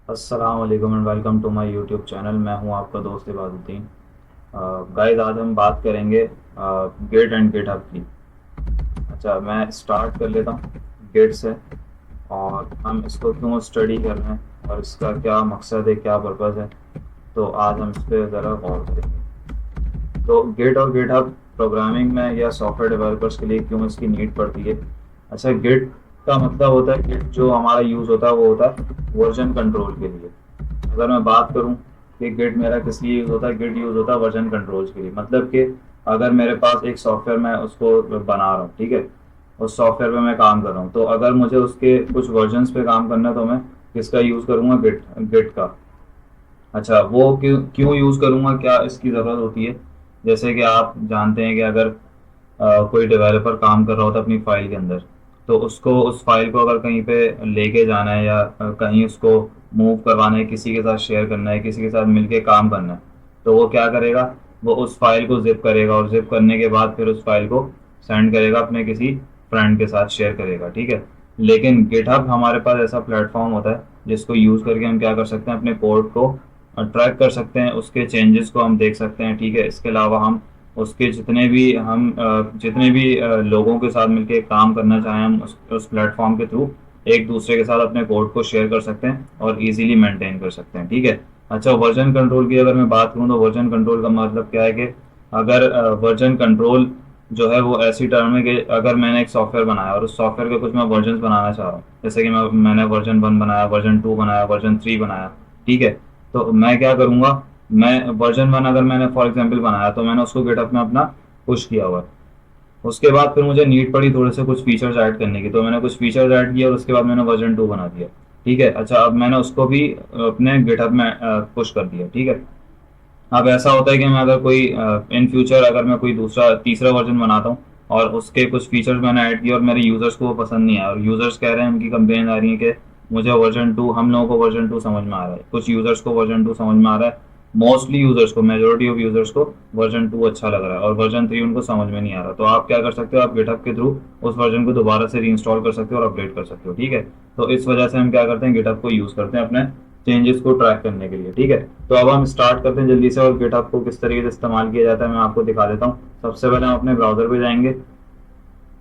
अस्सलाम वालेकुम and welcome to my YouTube channel. मैं हूं आपका दोस्त इबादुद्दीन। गाइस, आज हम बात करेंगे गेट एंड गिटहब की। अच्छा, मैं स्टार्ट कर लेता हूं गेट से, और हम इसको क्यों स्टडी कर रहे हैं और इसका क्या मकसद है, क्या पर्पज़ है। तो आज हम इस पर ज़रा गौर करेंगे। तो गिट और गिटहब प्रोग्रामिंग में या सॉफ्टवेयर डेवलपर्स के लिए क्यों इसकी नीड पड़ती है। अच्छा, गिट का मतलब होता है, गिट जो हमारा यूज़ होता है वो होता है वर्जन कंट्रोल के लिए। अगर मैं बात करूं कि गिट मेरा किस लिए यूज़ होता है, गिट यूज़ होता है वर्जन कंट्रोल्स के लिए। मतलब कि अगर मेरे पास एक सॉफ्टवेयर, मैं उसको बना रहा हूँ, ठीक है, उस सॉफ्टवेयर पे मैं काम कर रहा हूँ, तो अगर मुझे उसके कुछ वर्जन्स पे काम करना है तो मैं किसका यूज़ करूँगा, गिट गिट का। अच्छा, वो क्यों क्यों यूज़ करूँगा, क्या इसकी ज़रूरत होती है। जैसे कि आप जानते हैं कि अगर कोई डेवलपर काम कर रहा होता है अपनी फाइल के अंदर, तो उसको उस फाइल को अगर कहीं पे लेके जाना है या कहीं उसको मूव करवाना है, किसी के साथ शेयर करना है, किसी के साथ मिलके काम करना है, तो वो क्या करेगा, वो उस फाइल को जिप करेगा और जिप करने के बाद फिर उस फाइल को सेंड करेगा अपने किसी फ्रेंड के साथ शेयर करेगा, ठीक है। लेकिन गिटहब हमारे पास ऐसा प्लेटफॉर्म होता है जिसको यूज़ करके हम क्या कर सकते हैं, अपने कोड को ट्रैक कर सकते हैं, उसके चेंजेस को हम देख सकते हैं, ठीक है। इसके अलावा हम उसके जितने भी लोगों के साथ मिलके काम करना चाहें, हम उस प्लेटफॉर्म के थ्रू एक दूसरे के साथ अपने कोड को शेयर कर सकते हैं और इजीली मेंटेन कर सकते हैं, ठीक है। अच्छा, वर्जन कंट्रोल की अगर मैं बात करूँ तो वर्जन कंट्रोल का मतलब क्या है कि अगर वर्जन कंट्रोल जो है वो ऐसी टर्म है कि अगर मैंने एक सॉफ्टवेयर बनाया और उस सॉफ्टवेयर के कुछ मैं वर्जन बनाना चाह रहा हूँ, जैसे कि मैंने वर्जन 1 बनाया, वर्जन 2 बनाया, वर्जन 3 बनाया, ठीक है। तो मैं क्या करूँगा, मैं वर्जन 1 अगर मैंने फॉर एग्जांपल बनाया तो मैंने उसको गिटहब में अपना पुश किया हुआ है। उसके बाद फिर मुझे नीड पड़ी थोड़े से कुछ फीचर्स ऐड करने की, तो मैंने कुछ फीचर्स ऐड किया और उसके बाद मैंने वर्जन 2 बना दिया, ठीक है। अच्छा, अब मैंने उसको भी अपने गिटहब में पुश कर दिया, ठीक है। अब ऐसा होता है कि मैं अगर कोई इन फ्यूचर अगर मैं कोई दूसरा तीसरा वर्जन बनाता हूँ और उसके कुछ फीचर्स मैंने ऐड किए और मेरे यूजर्स को वो पसंद नहीं आया, और यूजर्स कह रहे हैं, उनकी कंप्लेन आ रही है कि मुझे वर्जन 2, हम लोगों को वर्जन 2 समझ में आ रहा है, कुछ यूजर्स को वर्जन 2 समझ में आ रहा है, मोस्टली यूजर्स को, मेजोरिटी ऑफ यूजर्स को वर्जन 2 अच्छा लग रहा है और वर्जन 3 उनको समझ में नहीं आ रहा। तो आप क्या कर सकते हो, आप गिटहब के थ्रू उस वर्जन को दोबारा से रीइंस्टॉल कर सकते हो और अपडेट कर सकते हो, ठीक है। तो इस वजह से हम क्या करते हैं, गिटहब को यूज करते हैं अपने चेंजेस को ट्रैक करने के लिए, ठीक है। तो अब हम स्टार्ट करते हैं जल्दी से, और गिटहब को किस तरीके से इस्तेमाल किया जाता है मैं आपको दिखा देता हूँ। सबसे पहले हम अपने ब्राउजर पे जाएंगे,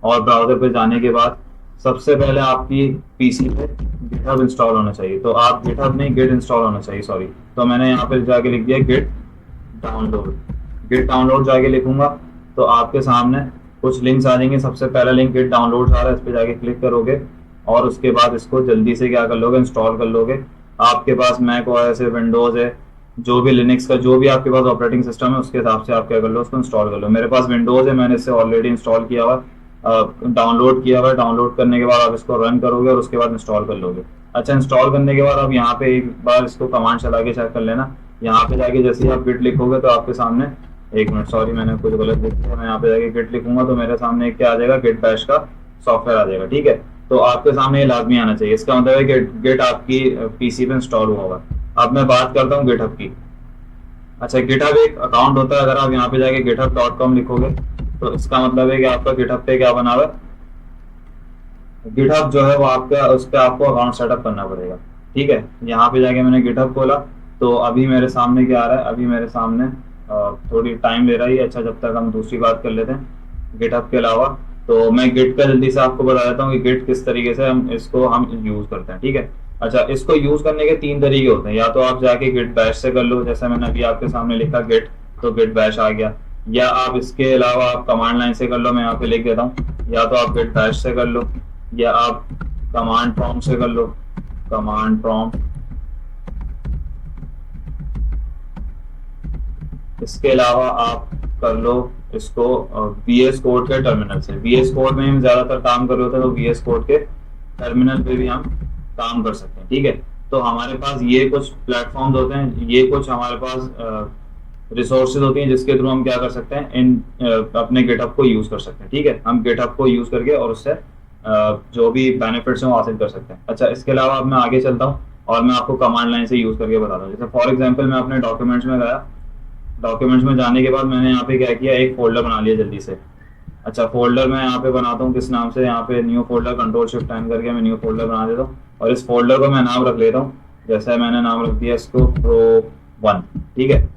और ब्राउजर पे जाने के बाद सबसे पहले आपकी पीसी पे गिटहब इंस्टॉल होना चाहिए। तो आप गिटहब नहीं, गिट इंस्टॉल होना चाहिए, सॉरी। तो मैंने यहाँ पे जाके लिख दिया गिट डाउनलोड। गिट डाउनलोड जाके लिखूंगा तो आपके सामने कुछ लिंक्स आ जाएंगे। सबसे पहला लिंक गिट डाउनलोड आ रहा है, इस पे जाके क्लिक करोगे और उसके बाद इसको जल्दी से क्या कर लोगे, इंस्टॉल कर लोगे। आपके पास मैक ओएस है, विंडोज है, जो भी लिनक्स का जो भी आपके पास ऑपरेटिंग सिस्टम है उसके हिसाब से आप क्या कर लो, उसको इंस्टॉल कर लो। मेरे पास विंडोज है, मैंने इसे ऑलरेडी इंस्टॉल किया हुआ, डाउनलोड किया हुआ है। डाउनलोड करने के बाद आप इसको रन करोगे और उसके बाद इंस्टॉल कर लोगे। अच्छा, इंस्टॉल करने के बाद आप यहाँ पे एक बार इसको कमांड चला के चेक कर लेना। यहाँ पे जाके जैसे ही आप गिट लिखोगे तो आपके सामने, एक मिनट, सॉरी मैंने कुछ गलत लिख दिया। मैं यहाँ पे जाके गिट लिखूंगा तो मेरे सामने क्या आ जाएगा, गिट बैश का सॉफ्टवेयर आ जाएगा, ठीक है। तो आपके सामने ये लाजमी आना चाहिए, इसका मतलब है कि गिट आपकी पीसी पे इंस्टॉल हुआ होगा। अब मैं बात करता हूँ गिटहब की। अच्छा, गिटहब एक अकाउंट होता है। अगर आप यहाँ पे जाके github.com लिखोगे तो इसका मतलब है कि आपका गिटहब पे क्या बना हुआ है, गिटहब जो है वो आपका, उस पर आपको अकाउंट सेटअप करना पड़ेगा, ठीक है। यहाँ पे जाके मैंने गिटहब खोला तो अभी मेरे सामने क्या आ रहा है, अभी मेरे सामने थोड़ी टाइम ले रही है। अच्छा, जब तक हम दूसरी बात कर लेते हैं गिटहब के अलावा, तो मैं गिट का जल्दी से आपको बता देता हूँ कि गिट किस तरीके से हम यूज करते हैं, ठीक है। अच्छा, इसको यूज करने के 3 तरीके होते हैं। या तो आप जाके गिट बैश से कर लो, जैसे मैंने अभी आपके सामने लिखा गिट, तो गिट बैश आ गया। या आप इसके अलावा आप कमांड लाइन से कर लो, मैं यहाँ पे लिख देता हूँ। या तो आप गिट बैश से कर लो, या आप कमांड प्रॉम्प्ट से कर लो, कमांड प्रॉम्प्ट। इसके अलावा आप कर लो इसको वीएस कोड के टर्मिनल से। वीएस कोड में हम ज्यादातर काम कर रहे होते हैं, तो वीएस कोड के टर्मिनल पे भी हम काम कर सकते हैं, ठीक है। तो हमारे पास ये कुछ प्लेटफॉर्म्स होते हैं, ये कुछ हमारे पास रिसोर्सेज होती हैं जिसके थ्रू हम क्या कर सकते हैं, अपने गिटहब को यूज कर सकते हैं, ठीक है। हम गिटहब को यूज करके और उससे जो भी बेनिफिट्स हैं वो हासिल कर सकते हैं। अच्छा, इसके अलावा अब मैं आगे चलता हूँ और मैं आपको कमांड लाइन से यूज करके बताता हूँ। जैसे फॉर एग्जांपल मैं अपने डॉक्यूमेंट्स में गया, डॉक्यूमेंट्स में जाने के बाद मैंने यहाँ पे क्या किया, एक फोल्डर बना लिया जल्दी से। अच्छा, फोल्डर मैं यहाँ पे बनाता हूँ किस नाम से, यहाँ पे new folder, control shift time करके मैं न्यू फोल्डर बना देता हूँ और इस फोल्डर को मैं नाम रख लेता हूँ जैसे मैंने नाम रख दिया इसको pro1, ठीक है।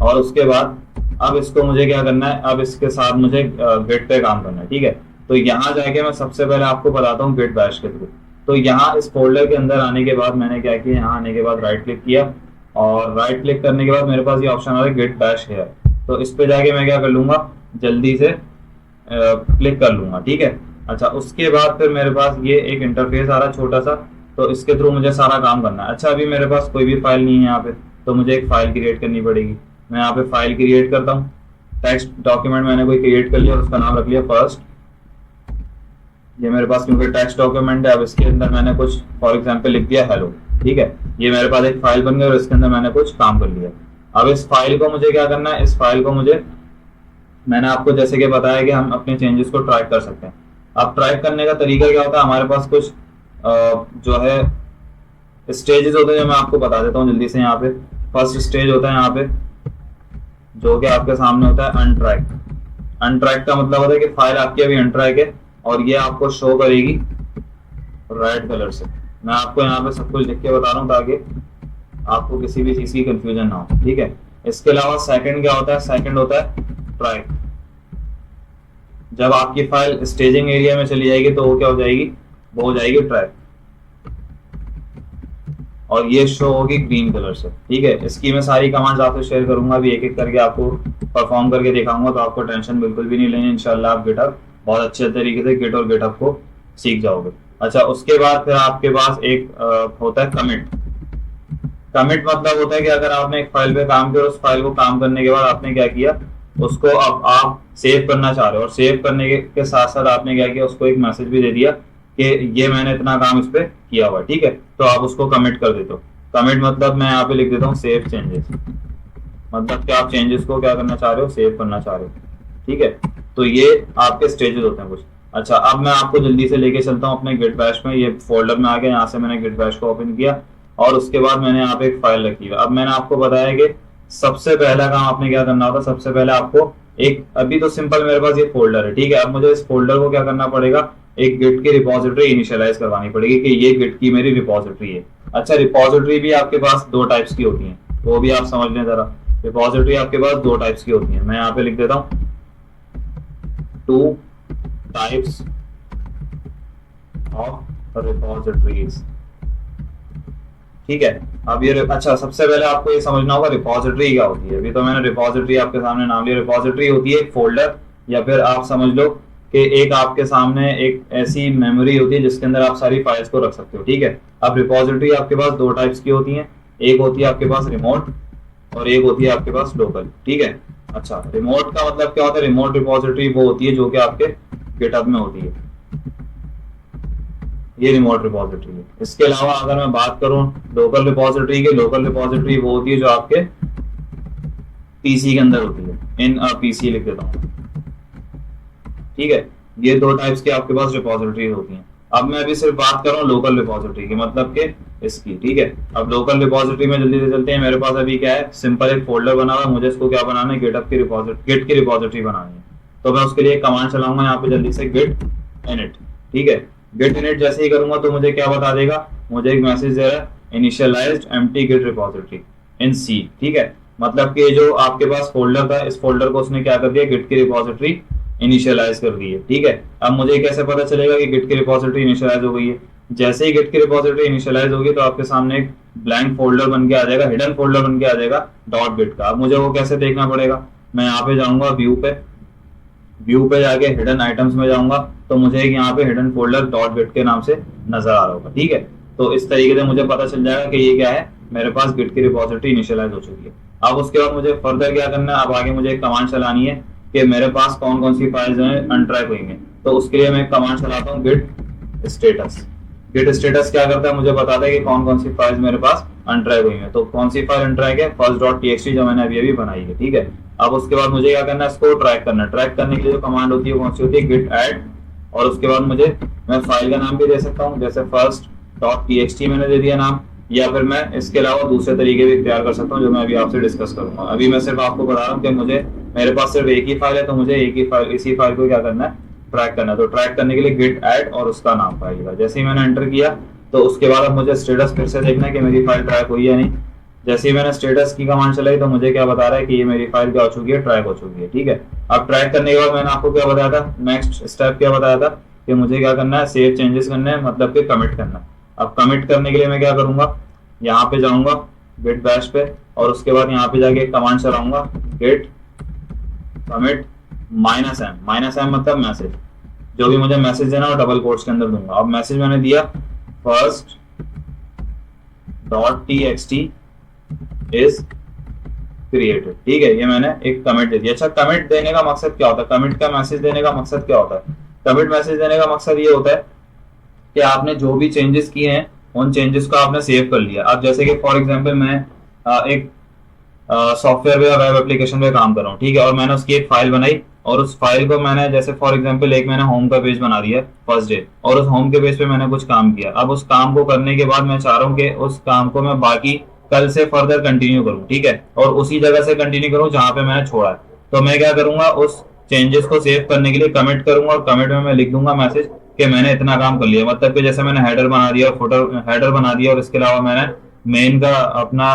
और उसके बाद अब इसको मुझे क्या करना है, अब इसके साथ मुझे गिट पे काम करना है, ठीक है। तो यहाँ जाके मैं सबसे पहले आपको बताता हूँ गिट बैश के थ्रू। तो यहाँ इस फोल्डर के अंदर आने के बाद मैंने क्या किया, यहाँ आने के बाद राइट क्लिक किया, और राइट क्लिक करने के बाद मेरे पास ये ऑप्शन आ रहा है गिट बैश है। तो इस पे जाके मैं क्या कर लूंगा, जल्दी से क्लिक कर लूंगा, ठीक है। अच्छा, उसके बाद फिर मेरे पास ये एक इंटरफेस आ रहा है छोटा सा, तो इसके थ्रू मुझे सारा काम करना है। अच्छा, अभी मेरे पास कोई भी फाइल नहीं है यहाँ पे, तो मुझे एक फाइल क्रिएट करनी पड़ेगी। मैं यहाँ पे फाइल क्रिएट करता हूँ, टेक्स्ट डॉक्यूमेंट मैंने कोई क्रिएट कर लिया और उसका नाम रख लिया फर्स्ट। ये मेरे पास क्योंकि टेक्स्ट डॉक्यूमेंट है, अब इसके अंदर मैंने कुछ फॉर एग्जांपल लिख दिया हेलो, ठीक है। ये मेरे पास एक फाइल बन गई और इसके अंदर मैंने कुछ काम कर लिया। अब इस फाइल को मुझे क्या करना है, इस फाइल को मुझे, मैंने आपको जैसे कि बताया कि हम अपने चेंजेस को ट्रैक कर सकते हैं। अब ट्रैक करने का तरीका क्या होता है, हमारे पास कुछ जो है स्टेजेस होते हैं, जो मैं आपको बता देता हूँ जल्दी से। यहाँ पे फर्स्ट स्टेज होता है यहाँ पे, जो कि आपके सामने होता है अनट्रैक। अनट्रैक का मतलब होता है कि फाइल आपकी अभी अनट्रैक है और ये आपको शो करेगी रेड कलर से। मैं आपको यहाँ पे सब कुछ लिख के बता रहा हूँ ताकि आपको किसी भी चीज की कंफ्यूजन ना हो, ठीक है। इसके अलावा सेकंड क्या होता है, सेकंड होता है ट्रैक। जब आपकी फाइल स्टेजिंग एरिया में चली जाएगी तो वो क्या हो जाएगी, वो हो जाएगी ट्रैक, और ये शो होगी ग्रीन कलर से, ठीक है। इसकी मैं सारी कमांड्स आपसे शेयर करूंगा, अभी एक एक करके आपको परफॉर्म करके दिखाऊंगा, तो आपको टेंशन बिल्कुल भी नहीं लेनी। इंशाल्लाह आप गिटहब बहुत अच्छे तरीके से गिट और गिटहब को सीख जाओगे। अच्छा, उसके बाद फिर आपके पास एक होता है कमिट। कमिट मतलब होता है कि अगर आपने एक फाइल पे काम किया, उस फाइल को काम करने के बाद आपने क्या किया, उसको अब आप सेव करना चाह रहे हो, और सेव करने के साथ साथ आपने क्या किया, उसको एक मैसेज भी दे दिया कि ये मैंने इतना काम इस पे किया हुआ, ठीक है। तो आप उसको कमिट कर देते हो। कमिट मतलब मैं यहाँ पे लिख देता हूँ सेव चेंजेस, मतलब कि आप चेंजेस को क्या करना चाह रहे हो, सेव करना चाह रहे हो, ठीक है। तो ये आपके स्टेजेस होते हैं कुछ। अच्छा, अब मैं आपको जल्दी से लेके चलता हूँ अपने गिट बैश में। ये फोल्डर में आ गया, यहाँ से मैंने गिट बैश को ओपन किया और उसके बाद मैंने यहाँ पे एक फाइल रखी है। अब मैंने आपको बताया कि सबसे पहला काम आपने क्या करना होता है, सबसे पहले आपको एक, अभी तो सिंपल मेरे पास ये फोल्डर है, ठीक है। अब मुझे इस फोल्डर को क्या करना पड़ेगा, एक गिट की रिपोजिटरी इनिशियलाइज करवानी पड़ेगी कि ये गिट की मेरी रिपोजिटरी है। अच्छा, रिपोजिटरी भी आपके पास दो टाइप्स की होती है, वो भी आप समझ लें जरा। रिपोजिटरी आपके पास दो टाइप्स की होती है, मैं यहाँ पे लिख देता हूँ टू टाइप्स ऑफ रिपोजिटरीज, ठीक है। अब ये अच्छा, सबसे पहले आपको ये समझना होगा रिपोजिटरी क्या होती है। अभी तो मैंने रिपोजिटरी आपके सामने नाम लिया। रिपोजिटरी होती है एक फोल्डर, या फिर आप समझ लो कि एक आपके सामने एक ऐसी मेमोरी होती है जिसके अंदर आप सारी फाइल्स को रख सकते हो, ठीक है। अब रिपोजिटरी आपके पास दो टाइप्स की होती है, एक होती है आपके पास रिमोट और एक होती है आपके पास लोकल, ठीक है। अच्छा, रिमोट का मतलब क्या होता है, रिमोट रिपोजिटरी वो होती है जो कि आपके गिटहब में होती है, ये रिमोट रिपोजिटरी है। इसके अलावा अगर मैं बात करूं लोकल रिपोजिटरी की, लोकल रिपोजिटरी वो होती है जो आपके पीसी के अंदर होती है, इन पीसी लिख देता हूं, ठीक है। ये दो टाइप्स के आपके पास रिपोजिटरी होती हैं। अब मैं अभी सिर्फ बात कर रहा हूँ लोकल रिपोजिटरी की, मतलब के इसकी, ठीक है। अब लोकल रिपोजिटरी में जल्दी से चलते हैं। मेरे पास अभी क्या है, सिंपल एक फोल्डर बना हुआ है, मुझे इसको क्या बनाना है, गिटहब की रिपोजिटरी, गिट की रिपोजिटरी बनानी है। तो मैं उसके लिए एक कमांड चलाऊंगा यहाँ पे जल्दी से, गिट इनिट, ठीक है। गिट इनिट जैसे ही करूंगा तो मुझे क्या बता देगा, मुझे एक मैसेज दे रहा है इनिशियलाइज्ड एम्प्टी गिट रिपोजिटरी इन सी, ठीक है। मतलब कि जो आपके पास फोल्डर था, इस फोल्डर को उसने क्या कर दिया, गिट की रिपोजिटरी इनिशियलाइज कर दी है, ठीक है। अब मुझे कैसे पता चलेगा कि गिट की रिपोजिटरी इनिशियलाइज हो गई है, जैसे ही गिट की रिपोजिटरी इनिशियलाइज होगी तो आपके सामने एक ब्लैंक फोल्डर बन के आ जाएगा, हिडन फोल्डर बन के आ जाएगा डॉट गिट का। अब मुझे वो कैसे देखना पड़ेगा, मैं यहाँ पे जाऊंगा व्यू पे, व्यू पे जाके हिडन आइटम्स में जाऊंगा तो मुझे एक यहाँ पे हिडन फोल्डर डॉट गिट के नाम से नजर आ रहा होगा, ठीक है। तो इस तरीके से मुझे पता चल जाएगा कि ये क्या है, मेरे पास गिट की रिपोजिटरी इनिशियलाइज हो चुकी है। अब उसके बाद मुझे फर्दर क्या करना है, अब आगे मुझे एक कमांड चलानी है कि मेरे पास कौन कौन सी फाइल्स हैं अनट्रैक हुई हैं। तो उसके लिए मैं एक कमांड चलाता हूँ गिट स्टेटस। गिट स्टेटस क्या करता है, मुझे बताता है कि कौन कौन सी फाइल्स मेरे पास अनट्रैक हुई हैं। तो कौन सी फाइल अनट्रैक है, फर्स्ट डॉट टीएक्सटी जो मैंने अभी अभी बनाई है, ठीक है। अब उसके बाद मुझे क्या करना है, इसको ट्रैक करना है। ट्रैक करने के लिए जो कमांड होती है कौन सी होती है, गिट ऐड, और उसके बाद मुझे, मैं फाइल का नाम भी दे सकता हूँ, जैसे फर्स्ट डॉट टीएक्सटी मैंने दे दिया नाम, या फिर मैं इसके अलावा दूसरे तरीके भी इख्तियार कर सकता हूँ जो मैं अभी आपसे डिस्कस करूंगा। अभी मैं सिर्फ आपको बता रहा हूँ कि मुझे, मेरे पास सिर्फ एक ही फाइल है तो मुझे एक ही फाइल, इसी फाइल को क्या करना है, ट्रैक करना है। तो ट्रैक करने के लिए गिट ऐड और उसका नाम फाइल का, जैसे ही मैंने एंटर किया तो उसके बाद अब मुझे स्टेटस फिर से देखना है कि मेरी फाइल ट्रैक हुई है नहीं। जैसे ही मैंने स्टेटस की कमांड चलाई तो मुझे क्या बता रहा है कि ये मेरी फाइल क्या हो चुकी है, ट्रैक हो चुकी है। ठीक है, अब ट्रैक करने के बाद मैंने आपको क्या बताया था, नेक्स्ट स्टेप क्या बताया था कि मुझे क्या करना है, सेव चेंजेस करने हैं, मतलब कि कमिट करना है। अब कमिट करने के लिए मैं क्या करूंगा, यहाँ पे जाऊंगा गिट बैश पे, और उसके बाद यहाँ पे जाके एक कमांड चलाऊंगा, गिट कमिट -m मतलब मैसेज, जो भी मुझे मैसेज देना हो डबल कोट्स के अंदर दूंगा। अब मैसेज मैंने दिया फर्स्ट .txt इज क्रिएटेड। ठीक है, ये मैंने एक कमिट दे दिया। अच्छा, कमिट देने का मकसद क्या होता है, कमिट का मैसेज देने का मकसद क्या होता है? कमिट मैसेज देने का मकसद ये होता है कि आपने जो भी चेंजेस किए हैं उन चेंजेस को आपने सेव कर लिया। अब जैसे कि फॉर एग्जांपल मैं एक सॉफ्टवेयर या वेब एप्लीकेशन पे काम कर रहा हूँ, ठीक है, और मैंने उसकी एक फाइल बनाई, और उस फाइल को मैंने जैसे फॉर एग्जांपल एक मैंने होम का पेज बना दिया फर्स्ट डे, और उस होम के पेज पे मैंने कुछ काम किया। अब उस काम को करने के बाद मैं चाह रहा हूँ कि उस काम को मैं बाकी कल से फर्दर कंटिन्यू करूँ, ठीक है, और उसी जगह से कंटिन्यू करूँ जहाँ पे मैंने छोड़ा है। तो मैं क्या करूंगा, उस चेंजेस को सेव करने के लिए कमिट करूंगा, और कमिट में मैं लिख दूंगा मैसेज कि मैंने इतना काम कर लिया। मतलब कि जैसे मैंने हेडर बना दिया, फुटर हेडर बना दिया, और इसके अलावा मैंने मेन का अपना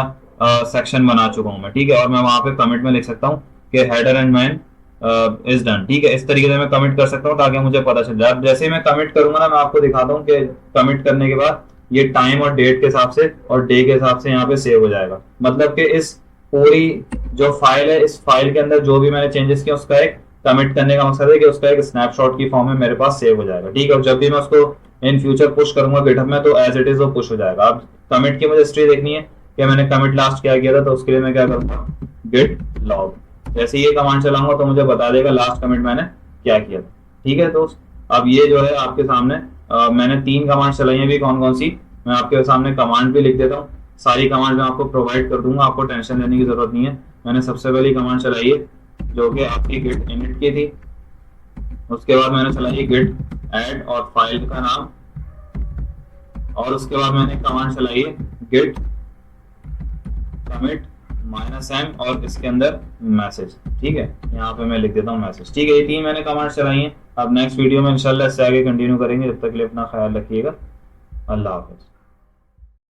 सेक्शन बना चुका हूं मैं, ठीक है, और मैं वहां पे कमिट में लिख सकता हूँ कि header and main is done. ठीक है, इस तरीके से मैं कमिट कर सकता हूँ ताकि मुझे पता चल जाए। अब जैसे ही मैं कमिट करूंगा ना, मैं आपको दिखाता हूँ कि कमिट करने के बाद ये टाइम और डेट के हिसाब से और डे के हिसाब से यहाँ पे सेव हो जाएगा। मतलब कि इस पूरी जो फाइल है, इस फाइल के अंदर जो भी मैंने चेंजेस किया उसका एक कमिट करने का मकसद है कि उसका एक स्नैपशॉट की फॉर्म में मेरे पास सेव हो जाएगा। ठीक है, और जब भी मैं उसको इन फ्यूचर पुश करूंगा गिटहब में तो एज इट इज वो पुश हो जाएगा। अब कमिट की मुझे हिस्ट्री देखनी है कि मैंने कमिट लास्ट क्या किया था, तो उसके लिए मैं क्या करूंगा, गिट लॉग। जैसे ये कमांड चलाऊंगा तो मुझे बता देगा लास्ट कमिट मैंने क्या किया था। ठीक है दोस्त, अब ये जो है आपके सामने मैंने 3 कमांड चलाई है, भी कौन कौन सी मैं आपके सामने कमांड भी लिख देता हूँ। सारी कमांड मैं आपको प्रोवाइड कर दूंगा, आपको टेंशन लेने की जरूरत नहीं है। मैंने सबसे पहली कमांड चलाई है जो कि आपकी गिट इनिट की थी। उसके बाद मैंने चलाई गिट ऐड और फाइल का नाम, और उसके बाद मैंने कमांड चलाई है गिट कमिट -m और इसके अंदर मैसेज। ठीक है, यहाँ पे मैं लिख देता हूँ मैसेज। ठीक है, ये 3 मैंने कमांड चलाई हैं। अब नेक्स्ट वीडियो में इंशाल्लाह इससे आगे कंटिन्यू करेंगे। जब तक के लिए अपना ख्याल रखिएगा। अल्लाह हाफिज।